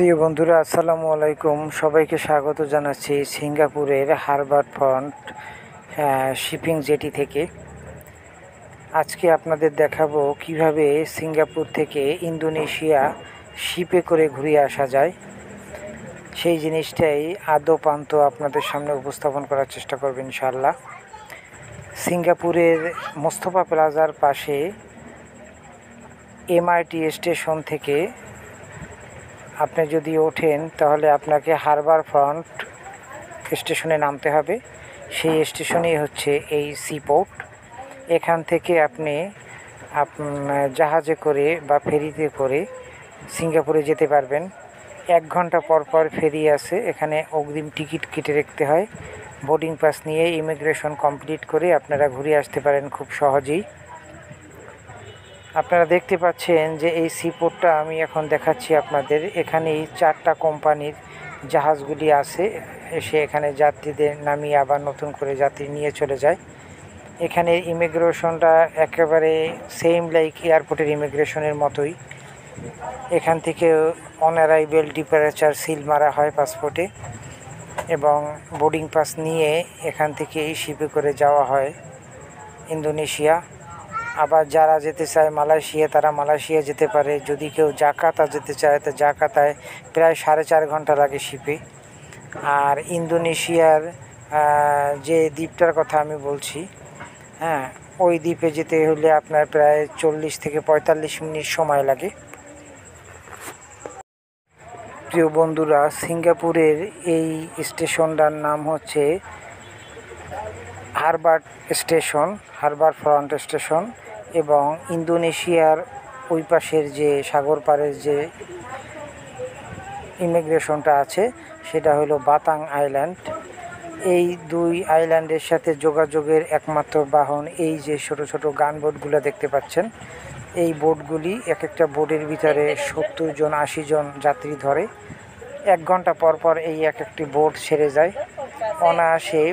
প্রিয় বন্ধুরা, আসসালামু আলাইকুম। সবাইকে স্বাগত জানাচ্ছি সিঙ্গাপুরের হারবার ফ্রন্ট শিপিং জেটি থেকে। আজকে আপনাদের দেখাবো কিভাবে সিঙ্গাপুর থেকে ইন্দোনেশিয়া শিপে করে ঘুরে আসা যায়। সেই জিনিসটাই আদো পান্তো আপনাদের সামনে উপস্থাপন করার চেষ্টা করব ইনশাআল্লাহ। সিঙ্গাপুরের মোস্তফা প্লাজার পাশে এমআরটি স্টেশন থেকে আপনি যদি ওঠেন তাহলে আপনাকে হারবার ফ্রন্ট স্টেশনে নামতে হবে। সেই স্টেশনেই হচ্ছে এই সিপোর্ট। এখান থেকে আপনি জাহাজে করে বা ফেরিতে করে সিঙ্গাপুরে যেতে পারবেন। 1 ঘন্টা পর পর ফেরি আছে, এখানে অগ্রিম টিকিট কেটে রাখতে হয়। বোর্ডিং পাস নিয়ে ইমিগ্রেশন কমপ্লিট করে আপনারা ঘুরে আসতে পারেন খুব সহজেই। আপনারা দেখতে পাচ্ছেন যে এই সিপোর্টটা আমি এখন দেখাচ্ছি আপনাদের। এখানেই 4টা কোম্পানির জাহাজগুলি আছে, এসে এখানে যাত্রীদের নামিয়ে আবার নতুন করে যাত্রী নিয়ে চলে যায়। এখানে ইমিগ্রেশনটা একেবারে সেম লাইক এয়ারপোর্টের ইমিগ্রেশনের মতোই। এখান থেকে অন অ্যারাইভেল ডিপারেচার সিল মারা হয় পাসপোর্টে এবং বোর্ডিং পাস নিয়ে এখান থেকে এই শিপে করে যাওয়া হয় ইন্দোনেশিয়া। আবার যারা যেতে চায় মালয়েশিয়া, তারা মালয়েশিয়া যেতে পারে। যদি কেউ জাকার্তা যেতে চায় তো জাকার্তায় প্রায় 4.5 ঘন্টা লাগে শিপে। আর ইন্দোনেশিয়ার যে দ্বীপটার কথা আমি বলছি, ওই দ্বীপে যেতে হলে আপনার প্রায় 40 থেকে 45 মিনিট সময় লাগে। প্রিয় বন্ধুরা, সিঙ্গাপুরের এই স্টেশনটার নাম হচ্ছে Harbour station, Harbour front station. এবং ইন্দোনেশিয়ার ওই পাশের যে সাগর পাড়ের যে ইমিগ্রেশনটা আছে সেটা হলো বাতাং আইল্যান্ড। এই 2 আইল্যান্ডের সাথে যোগাযোগের একমাত্র বাহন এই যে ছোট ছোট গান বোটগুলো দেখতে পাচ্ছেন। এই বোটগুলি এক একটা বোটের ভিতরে 70 জন 80 জন যাত্রী ধরে। 1 ঘন্টা পর পর এই এক একটি বোট ছেড়ে যায়। অনায়াসে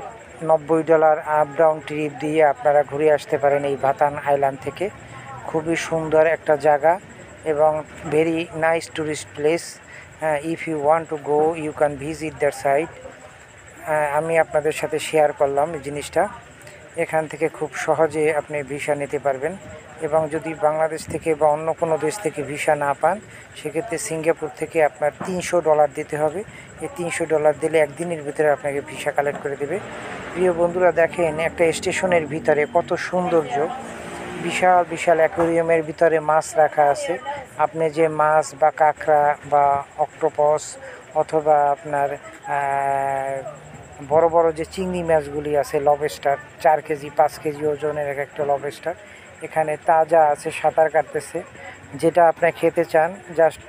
$90 আপ ডাউন ট্রিপ দিয়ে আপনারা ঘুরে আসতে পারেন এই বাতান আইল্যান্ড থেকে। খুবই সুন্দর একটা জায়গা এবং very nice tourist place. If you want to go you can visit that site. আমি আপনাদের সাথে শেয়ার করলাম এই জিনিসটা। এখান থেকে খুব সহজে আপনি ভিসা নিতে পারবেন এবং যদি বাংলাদেশ থেকে বা অন্য কোনো দেশ থেকে ভিসা না পান সেক্ষেত্রে সিঙ্গাপুর থেকে আপনার $300 দিতে হবে। এই $300 দিলে 1 দিনের ভিতরে আপনাকে ভিসা কালেক্ট করে দেবে। প্রিয় বন্ধুরা, দেখেন একটা স্টেশনের ভিতরে কত সৌন্দর্য। বিশাল বিশাল অ্যাকোয়ারিয়ামের ভিতরে মাছ রাখা আছে। আপনি যে মাছ বা কাঁকড়া বা অক্টোপাস অথবা আপনার বড় বড় যে চিংড়ি মাছগুলি আছে, লবস্টার 4 কেজি 5 কেজি ওজনের এক একটা লবস্টার এখানে তাজা আছে, সাঁতার কাটতেছে। যেটা আপনি খেতে চান জাস্ট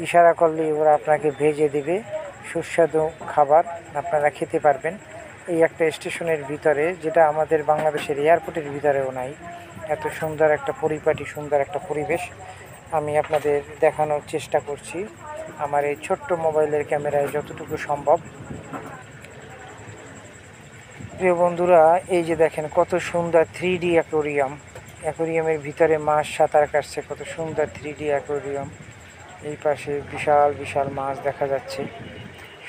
ইশারা করলেই ওরা আপনাকে ভেজে দিবে। সুস্বাদু খাবার আপনারা খেতে পারবেন এই একটা স্টেশনের ভিতরে, যেটা আমাদের বাংলাদেশের এয়ারপোর্টের ভিতরেও নাই। এত সুন্দর একটা পরিপাটি, সুন্দর একটা পরিবেশ আমি আপনাদের দেখানোর চেষ্টা করছি আমার এই ছোট্ট মোবাইলের ক্যামেরায় যতটুকু সম্ভব। প্রিয় বন্ধুরা, এই যে দেখেন কত সুন্দর 3D অ্যাকোয়ারিয়াম। অ্যাকোয়ারিয়ামের ভিতরে মাছ সাঁতার কাটছে, কত সুন্দর 3D অ্যাকোয়ারিয়াম। এই পাশে বিশাল বিশাল মাছ দেখা যাচ্ছে।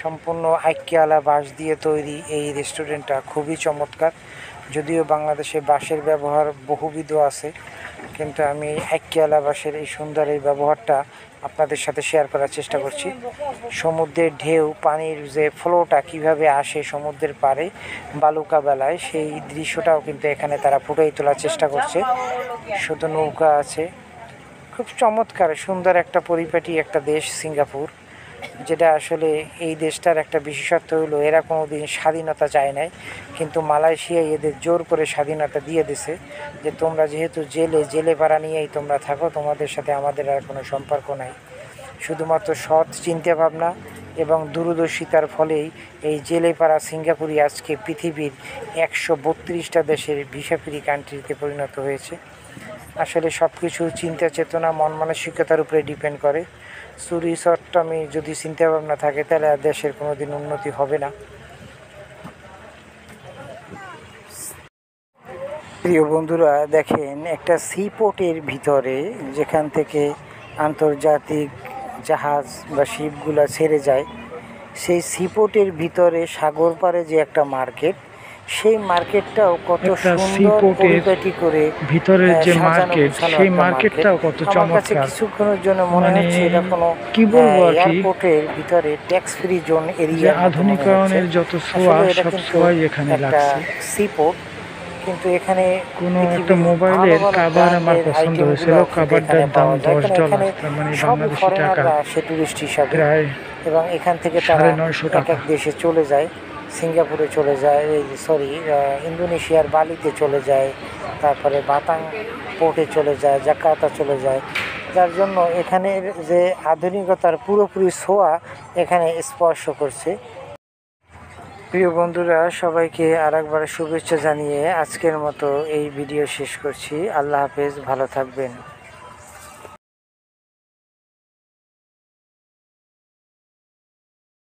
সম্পূর্ণ আইকিয়ালা বাঁশ দিয়ে তৈরি এই রেস্টুরেন্টটা খুবই চমৎকার। যদিও বাংলাদেশে বাঁশের ব্যবহার বহুবিধ আছে, কিন্তু আমি এই আইকিয়ালা বাঁশের এই সুন্দর এই ব্যবহারটা আপনাদের সাথে শেয়ার করার চেষ্টা করছি। সমুদ্রের ঢেউ, পানির যে ফ্লোটা কীভাবে আসে সমুদ্রের পাড়ে বালুকা বেলায়, সেই দৃশ্যটাও কিন্তু এখানে তারা ফুটিয়ে তোলার চেষ্টা করছে। শুধু নৌকা আছে। খুব চমৎকার সুন্দর একটা পরিপাটি একটা দেশ সিঙ্গাপুর, যেটা আসলে এই দেশটার একটা বিশেষত্ব হলো এরা কোনো দিন স্বাধীনতা চায় নাই, কিন্তু মালয়েশিয়ায় এদের জোর করে স্বাধীনতা দিয়ে দিছে যে তোমরা যেহেতু জেলে পাড়া নিয়েই তোমরা থাকো, তোমাদের সাথে আমাদের আর কোনো সম্পর্ক নাই। শুধুমাত্র সৎ চিন্তাভাবনা এবং দূরদর্শিতার ফলেই এই জেলে পাড়া সিঙ্গাপুরই আজকে পৃথিবীর 132টা দেশের ভিসা ফ্রি কান্ট্রিতে পরিণত হয়েছে। আসলে সব কিছু চিন্তা চেতনা মন মানসিকতার উপরে ডিপেন্ড করে। চুরি চট্টামি যদি চিন্তাভাবনা থাকে তাহলে আর দেশের কোনো দিন উন্নতি হবে না। প্রিয় বন্ধুরা, দেখেন একটা সিপোর্টের ভিতরে, যেখান থেকে আন্তর্জাতিক জাহাজ বা শিপগুলা ছেড়ে যায়, সেই সিপোর্টের ভিতরে সাগর পাড়ে যে একটা মার্কেট, সেই মার্কেটটাও কত একটা সুন্দর সিপোর্টের পরিপাটি করে ভিতরের যে সাজানো মার্কেট, গুছানো সেই একটা মার্কেট। মার্কেটটাও কত আমার কাছে চমৎকার। কিছুক্ষণের জন্য মনে মানে হচ্ছে এটা কোনো কি বলবো আর কি, এয়ারপোর্টের ভিতরে ট্যাক্স ফ্রি জোন যে এরিয়ার মতো মনে হচ্ছে। আধুনিকায়নের যত ছোঁয়া আসলে এটা সব কিন্তু ছোঁয়াই এখানে একটা লাগছে। সিপোর্ট, কিন্তু এখানে কোনো একটা পৃথিবীর ভালো মোবাইলের ভালো কাভার আমার ব্র্যান্ডের পছন্দ হয়েছিল, আইটেমগুলো কিন্তু কাভারটার এখানে দাম পাওয়া যায়, কারণ এখানে $10, তার মানে সবই বাংলাদেশি টাকা ফরেনাররা আসে টুরিস্ট হিসাবে, প্রায় এবং এখান থেকে তারা 950 এক টাকা। এক দেশে চলে যায়। সিঙ্গাপুরে চলে যায়, ইন্দোনেশিয়ার বালিতে চলে যায়, তারপরে বাতাং পোর্টে চলে যায়, জাকার্তা চলে যায়, যার জন্য এখানের যে আধুনিকতার পুরোপুরি ছোঁয়া এখানে স্পর্শ করছে। প্রিয় বন্ধুরা, সবাইকে আরেকবার শুভেচ্ছা জানিয়ে আজকের মতো এই ভিডিও শেষ করছি। আল্লাহ হাফেজ, ভালো থাকবেন।